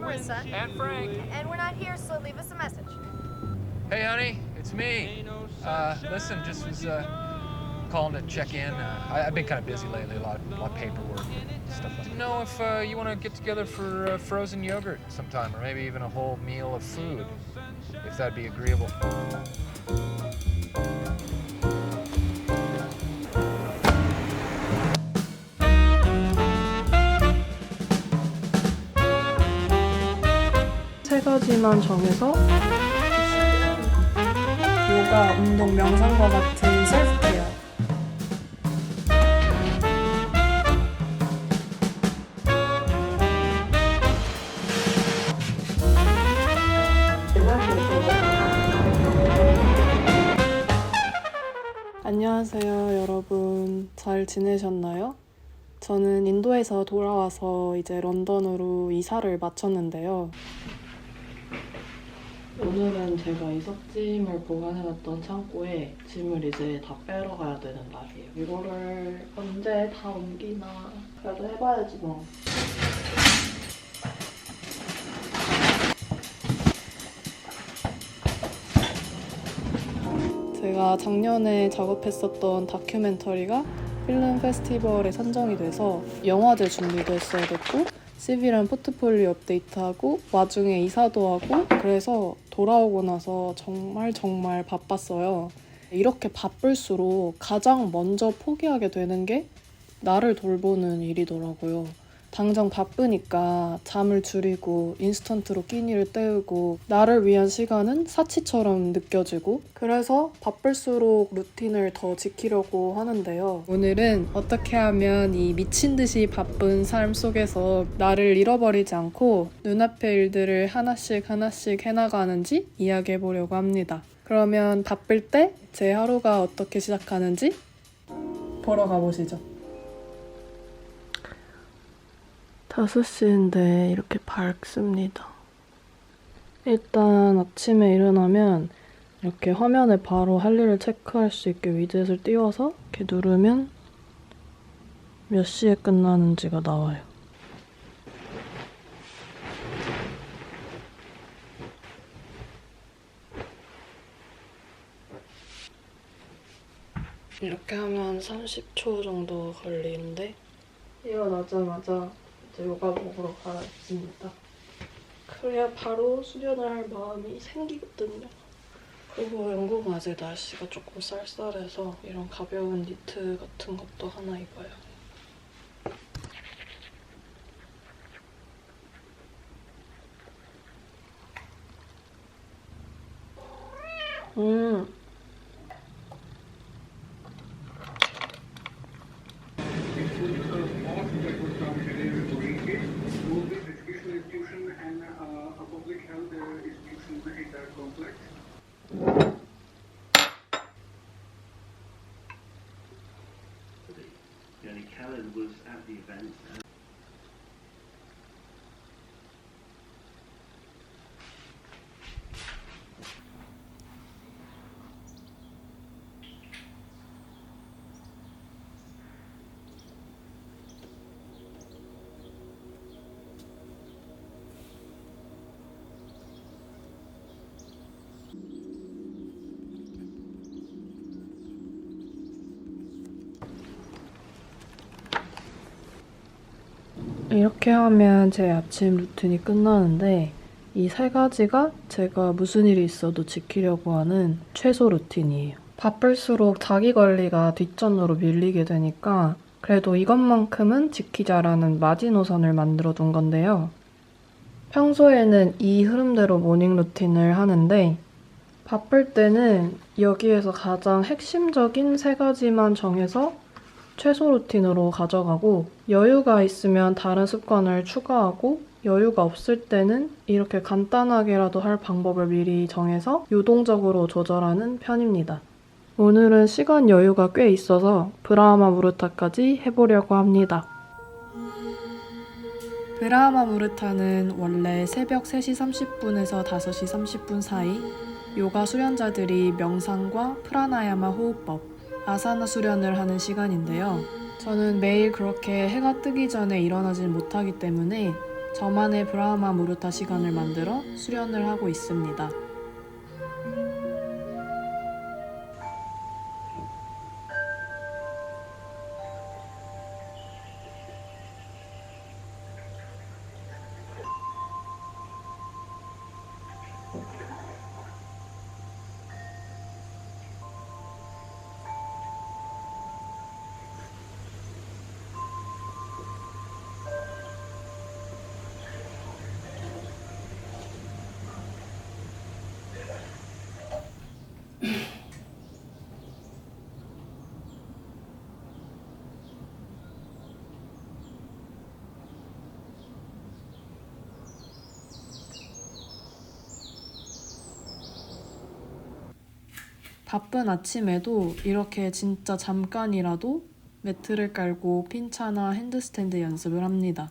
Marissa. And Frank. And we're not here, so leave us a message. Hey, honey, it's me. Listen, just was calling to check in. I've been kind of busy lately, a lot of paperwork and stuff like that. Know if you want to get together for frozen yogurt sometime, or maybe even a whole meal of food, if that'd be agreeable. 세 가지만 정해서 요가, 운동, 명상과 같은 셀프케어. 안녕하세요, 여러분. 잘 지내셨나요? 저는 인도에서 돌아와서 이제 런던으로 이사를 마쳤는데요. 오늘은 제가 이삿짐을 보관해놨던 창고에 짐을 이제 다 빼러 가야 되는 날이에요. 이거를 언제 다 옮기나. 그래도 해봐야지 뭐. 제가 작년에 작업했었던 다큐멘터리가 필름 페스티벌에 선정이 돼서 영화제 준비도 했어야 됐고 CV랑 포트폴리오 업데이트하고 와중에 이사도 하고 그래서 돌아오고 나서 정말 바빴어요. 이렇게 바쁠수록 가장 먼저 포기하게 되는 게 나를 돌보는 일이더라고요. 당장 바쁘니까 잠을 줄이고 인스턴트로 끼니를 때우고 나를 위한 시간은 사치처럼 느껴지고 그래서 바쁠수록 루틴을 더 지키려고 하는데요. 오늘은 어떻게 하면 이 미친 듯이 바쁜 삶 속에서 나를 잃어버리지 않고 눈앞의 일들을 하나씩 해나가는지 이야기해보려고 합니다. 그러면 바쁠 때 제 하루가 어떻게 시작하는지 보러 가보시죠. 5시인데 이렇게 밝습니다. 일단 아침에 일어나면 이렇게 화면에 바로 할 일을 체크할 수 있게 위젯을 띄워서 이렇게 누르면 몇 시에 끝나는지가 나와요. 이렇게 하면 30초 정도 걸리는데 일어나자마자 요가복으로 갈아입습니다. 그래야 바로 수련을 할 마음이 생기거든요. 그리고 영국은 아직 날씨가 조금 쌀쌀해서 이런 가벼운 니트 같은 것도 하나 입어요. Jenny Callan was at the event. 이렇게 하면 제 아침 루틴이 끝나는데 이 세 가지가 제가 무슨 일이 있어도 지키려고 하는 최소 루틴이에요. 바쁠수록 자기 관리가 뒷전으로 밀리게 되니까 그래도 이것만큼은 지키자라는 마지노선을 만들어 둔 건데요. 평소에는 이 흐름대로 모닝 루틴을 하는데 바쁠 때는 여기에서 가장 핵심적인 세 가지만 정해서 최소 루틴으로 가져가고 여유가 있으면 다른 습관을 추가하고 여유가 없을 때는 이렇게 간단하게라도 할 방법을 미리 정해서 유동적으로 조절하는 편입니다. 오늘은 시간 여유가 꽤 있어서 브라하마 무르타까지 해보려고 합니다. 브라하마 무르타는 원래 새벽 3시 30분에서 5시 30분 사이 요가 수련자들이 명상과 프라나야마 호흡법, 아사나 수련을 하는 시간인데요. 저는 매일 그렇게 해가 뜨기 전에 일어나진 못하기 때문에 저만의 브라흐마 무르타 시간을 만들어 수련을 하고 있습니다. 바쁜 아침에도 이렇게 진짜 잠깐이라도 매트를 깔고 핀차나 핸드스탠드 연습을 합니다.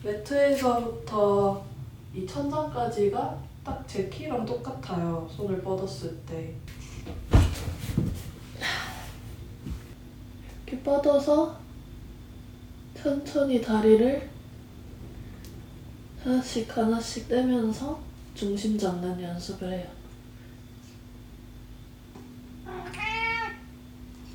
매트에서부터 이 천장까지가 딱 제 키랑 똑같아요. 손을 뻗었을 때. 이렇게 뻗어서 천천히 다리를 하나씩 하나씩 떼면서 중심 잡는 연습을 해요.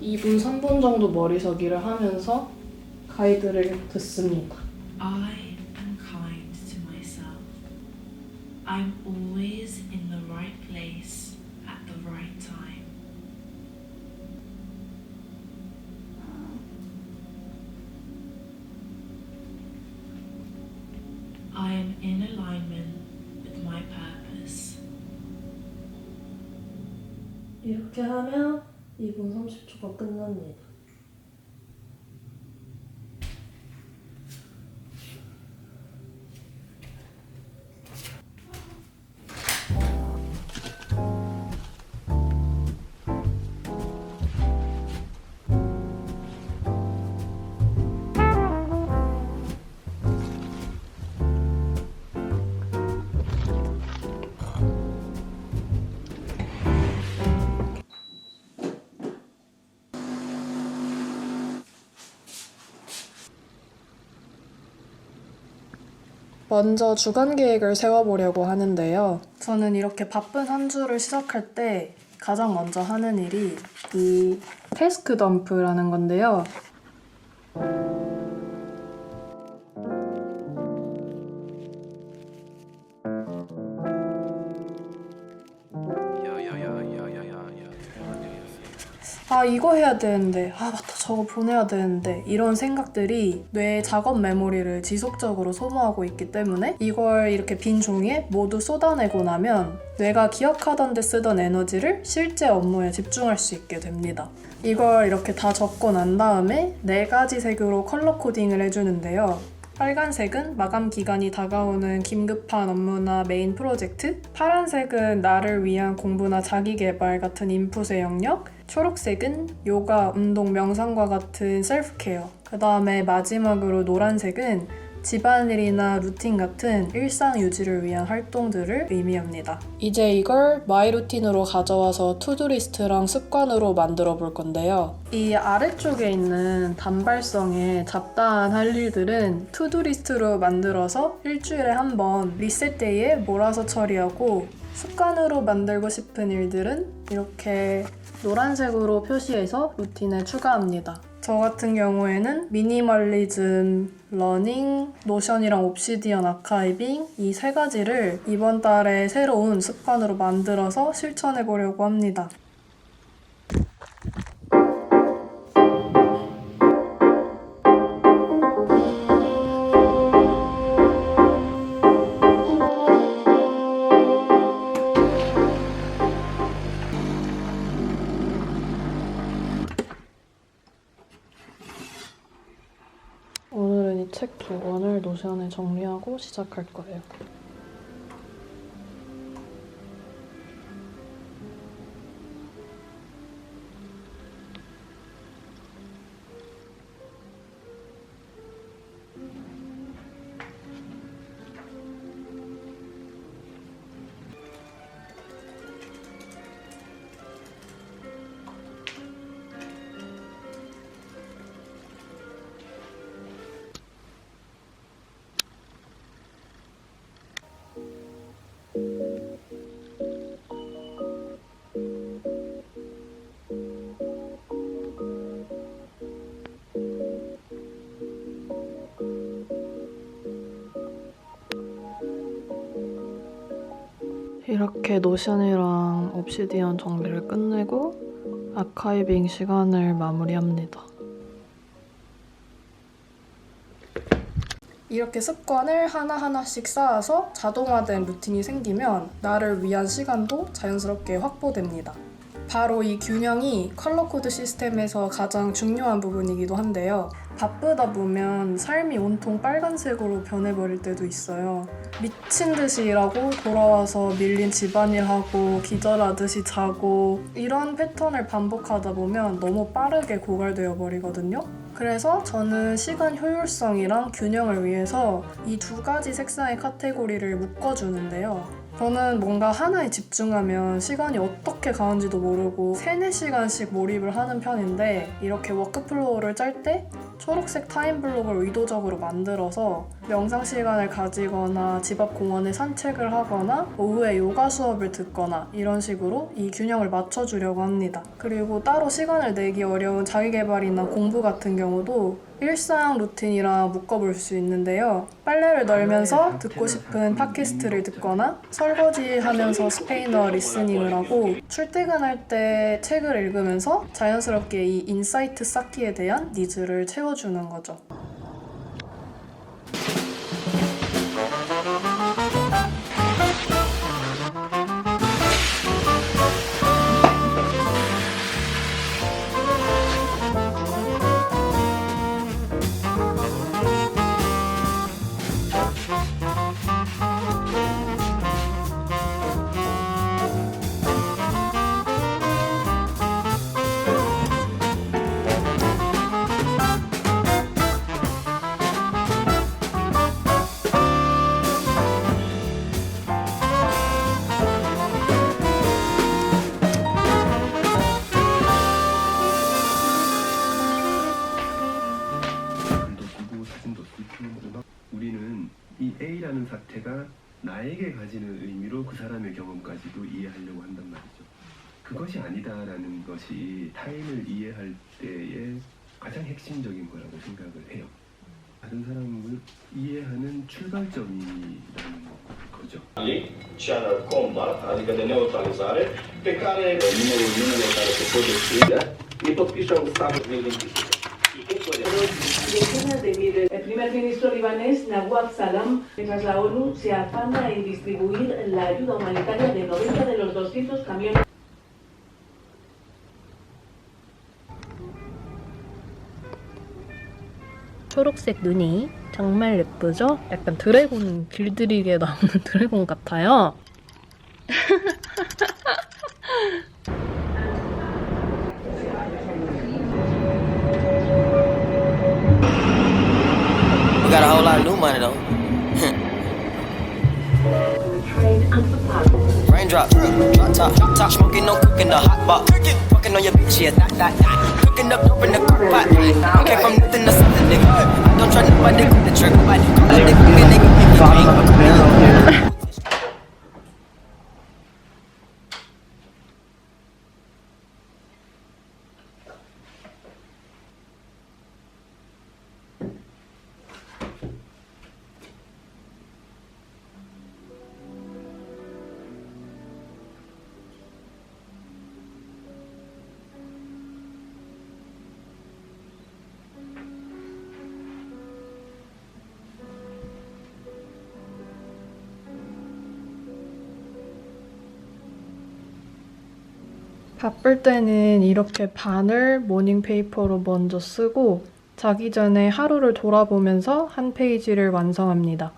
2분, 3분 정도 머리서기를 하면서 가이드를 듣습니다. I am kind to myself. I'm always in the right place at the right time. I am in alignment with my purpose. 이렇게 하면 2분 30초가 끝납니다. 먼저 주간 계획을 세워보려고 하는데요. 저는 이렇게 바쁜 한 주를 시작할 때 가장 먼저 하는 일이 이 태스크 덤프라는 건데요. 아, 이거 해야 되는데, 아, 맞다, 저거 보내야 되는데, 이런 생각들이 뇌의 작업 메모리를 지속적으로 소모하고 있기 때문에 이걸 이렇게 빈 종이에 모두 쏟아내고 나면 뇌가 기억하던 데 쓰던 에너지를 실제 업무에 집중할 수 있게 됩니다. 이걸 이렇게 다 적고 난 다음에 4가지 색으로 컬러 코딩을 해주는데요. 빨간색은 마감 기간이 다가오는 긴급한 업무나 메인 프로젝트, 파란색은 나를 위한 공부나 자기개발 같은 인풋의 영역, 초록색은 요가, 운동, 명상과 같은 셀프케어, 그 다음에 마지막으로 노란색은 집안일이나 루틴 같은 일상 유지를 위한 활동들을 의미합니다. 이제 이걸 마이 루틴으로 가져와서 투두리스트랑 습관으로 만들어 볼 건데요. 이 아래쪽에 있는 단발성의 잡다한 할 일들은 투두리스트로 만들어서 일주일에 한 번 리셋데이에 몰아서 처리하고, 습관으로 만들고 싶은 일들은 이렇게 노란색으로 표시해서 루틴에 추가합니다. 저 같은 경우에는 미니멀리즘, 러닝, 노션이랑 옵시디언 아카이빙 이 3가지를 이번 달에 새로운 습관으로 만들어서 실천해 보려고 합니다. 오늘은 이 책 2권을 노션에 정리하고 시작할 거예요. 이렇게 노션이랑 옵시디언 정리를 끝내고 아카이빙 시간을 마무리합니다. 이렇게 습관을 하나하나씩 쌓아서 자동화된 루틴이 생기면 나를 위한 시간도 자연스럽게 확보됩니다. 바로 이 균형이 컬러 코드 시스템에서 가장 중요한 부분이기도 한데요. 바쁘다 보면 삶이 온통 빨간색으로 변해버릴 때도 있어요. 미친 듯이 일하고 돌아와서 밀린 집안일하고 기절하듯이 자고 이런 패턴을 반복하다 보면 너무 빠르게 고갈되어 버리거든요. 그래서 저는 시간 효율성이랑 균형을 위해서 이 두 가지 색상의 카테고리를 묶어주는데요. 저는 뭔가 하나에 집중하면 시간이 어떻게 가는지도 모르고 3-4시간씩 몰입을 하는 편인데 이렇게 워크플로우를 짤 때 초록색 타임블록을 의도적으로 만들어서 명상 시간을 가지거나 집 앞 공원에 산책을 하거나 오후에 요가 수업을 듣거나 이런 식으로 이 균형을 맞춰주려고 합니다. 그리고 따로 시간을 내기 어려운 자기계발이나 공부 같은 경우도 일상 루틴이랑 묶어볼 수 있는데요. 빨래를 널면서 듣고 싶은 팟캐스트를 듣거나 설거지하면서 스페인어 리스닝을 하고 출퇴근할 때 책을 읽으면서 자연스럽게 이 인사이트 쌓기에 대한 니즈를 채워주는 거죠. 우리는 이 A라는 사태가 나에게 가지는 의미로 그 사람의 경험까지도 이해하려고 한단 말이죠. 그것이 아니다라는 것이 타인을 이해할 때의 가장 핵심적인 거라고 생각을 해요. 다른 사람을 이해하는 출발점이라는 거죠. Ci hanno combat, pratica da neutralizzare, peccare il numero locale che può destruire y podpisao Gustavo 2025. Decenas de miles. El primer ministro libanés, Nawaf Salam, mientras la ONU se afana en distribuir la ayuda humanitaria de 90 de los 200 camiones. 초록색 눈이 정말 예쁘죠? 약간 드래곤 길들이게 나오는 드래곤 같아요. We got a whole lot of new money though. Raindrops, drop top, smoking, no cooking, the hot pot. Fucking on your bitch, yeah, that. Cooking up dope in the crock pot. Came from nothing to something, nigga. Don't try nobody, grip the trigger. Call a nigga, make it 바쁠 때는 이렇게 반을 모닝 페이퍼로 먼저 쓰고 자기 전에 하루를 돌아보면서 한 페이지를 완성합니다.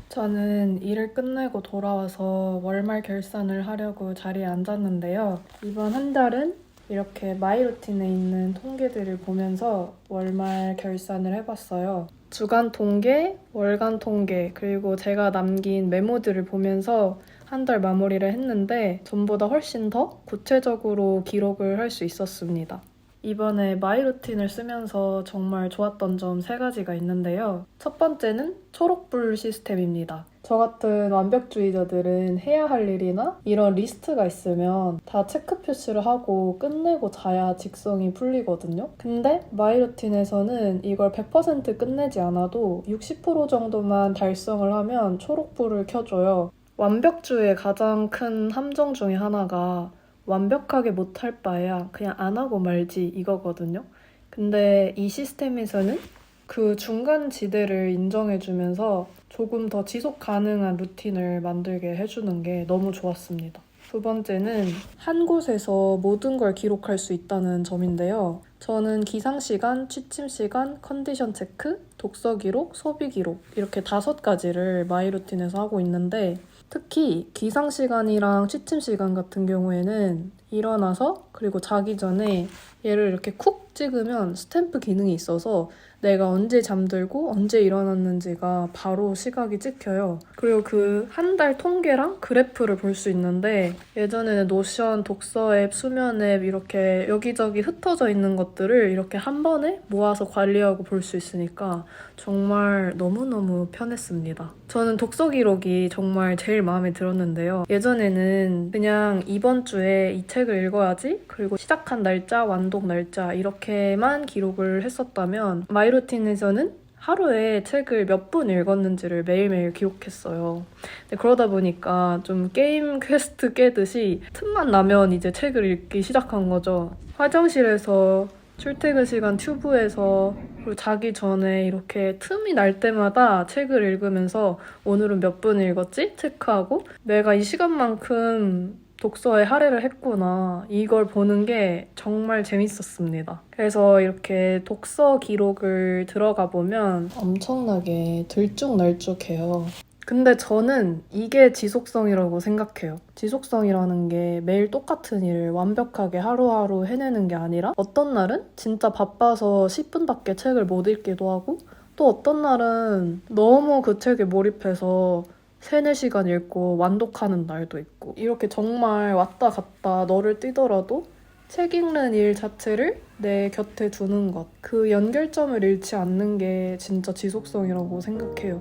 저는 일을 끝내고 돌아와서 월말 결산을 하려고 자리에 앉았는데요. 이번 한 달은 이렇게 마이루틴에 있는 통계들을 보면서 월말 결산을 해봤어요. 주간 통계, 월간 통계, 그리고 제가 남긴 메모들을 보면서 한 달 마무리를 했는데 전보다 훨씬 더 구체적으로 기록을 할 수 있었습니다. 이번에 마이루틴을 쓰면서 정말 좋았던 점 3가지가 있는데요. 첫 번째는 초록불 시스템입니다. 저 같은 완벽주의자들은 해야 할 일이나 이런 리스트가 있으면 다 체크 표시를 하고 끝내고 자야 직성이 풀리거든요. 근데 마이루틴에서는 이걸 100% 끝내지 않아도 60% 정도만 달성을 하면 초록불을 켜줘요. 완벽주의의 가장 큰 함정 중에 하나가 완벽하게 못할 바에야 그냥 안 하고 말지 이거거든요. 근데 이 시스템에서는 그 중간 지대를 인정해주면서 조금 더 지속 가능한 루틴을 만들게 해주는 게 너무 좋았습니다. 두 번째는 한 곳에서 모든 걸 기록할 수 있다는 점인데요. 저는 기상시간, 취침시간, 컨디션 체크, 독서 기록, 소비 기록 이렇게 5가지를 마이루틴에서 하고 있는데 특히 기상시간이랑 취침시간 같은 경우에는 일어나서 그리고 자기 전에 얘를 이렇게 쿡 찍으면 스탬프 기능이 있어서 내가 언제 잠들고 언제 일어났는지가 바로 시각이 찍혀요. 그리고 그 한 달 통계랑 그래프를 볼 수 있는데 예전에는 노션, 독서 앱, 수면 앱 이렇게 여기저기 흩어져 있는 것들을 이렇게 한 번에 모아서 관리하고 볼 수 있으니까 정말 너무너무 편했습니다. 저는 독서 기록이 정말 제일 마음에 들었는데요. 예전에는 그냥 이번 주에 이 책을 읽어야지 그리고 시작한 날짜, 완독 날짜 이렇게만 기록을 했었다면 마이루틴에서는 하루에 책을 몇 분 읽었는지를 매일매일 기록했어요. 근데 그러다 보니까 좀 게임 퀘스트 깨듯이 틈만 나면 이제 책을 읽기 시작한 거죠. 화장실에서, 출퇴근 시간 튜브에서, 그리고 자기 전에 이렇게 틈이 날 때마다 책을 읽으면서 오늘은 몇 분 읽었지? 체크하고 내가 이 시간만큼 독서에 할애를 했구나. 이걸 보는 게 정말 재밌었습니다. 그래서 이렇게 독서 기록을 들어가 보면 엄청나게 들쭉날쭉해요. 근데 저는 이게 지속성이라고 생각해요. 지속성이라는 게 매일 똑같은 일을 완벽하게 하루하루 해내는 게 아니라 어떤 날은 진짜 바빠서 10분밖에 책을 못 읽기도 하고 또 어떤 날은 너무 그 책에 몰입해서 3-4시간 읽고 완독하는 날도 있고 이렇게 정말 왔다 갔다 너를 뛰더라도 책 읽는 일 자체를 내 곁에 두는 것 그 연결점을 잃지 않는 게 진짜 지속성이라고 생각해요.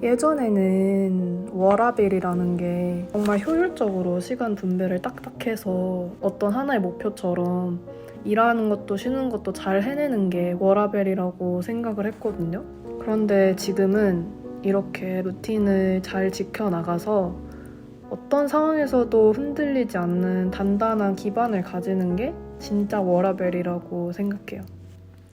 예전에는 워라벨이라는 게 정말 효율적으로 시간 분배를 딱딱 해서 어떤 하나의 목표처럼 일하는 것도 쉬는 것도 잘 해내는 게 워라벨이라고 생각을 했거든요. 그런데 지금은 이렇게 루틴을 잘 지켜나가서 어떤 상황에서도 흔들리지 않는 단단한 기반을 가지는 게 진짜 워라벨이라고 생각해요.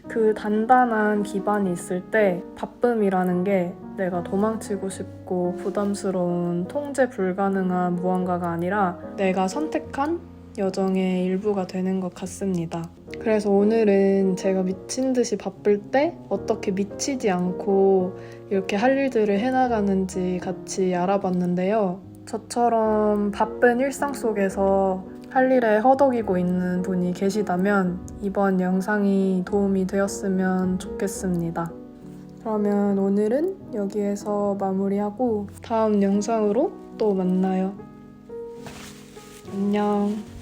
그 단단한 기반이 있을 때 바쁨이라는 게 내가 도망치고 싶고 부담스러운 통제 불가능한 무언가가 아니라 내가 선택한 여정의 일부가 되는 것 같습니다. 그래서 오늘은 제가 미친 듯이 바쁠 때 어떻게 미치지 않고 이렇게 할 일들을 해나가는지 같이 알아봤는데요. 저처럼 바쁜 일상 속에서 할 일에 허덕이고 있는 분이 계시다면 이번 영상이 도움이 되었으면 좋겠습니다. 그러면 오늘은 여기에서 마무리하고 다음 영상으로 또 만나요. 안녕.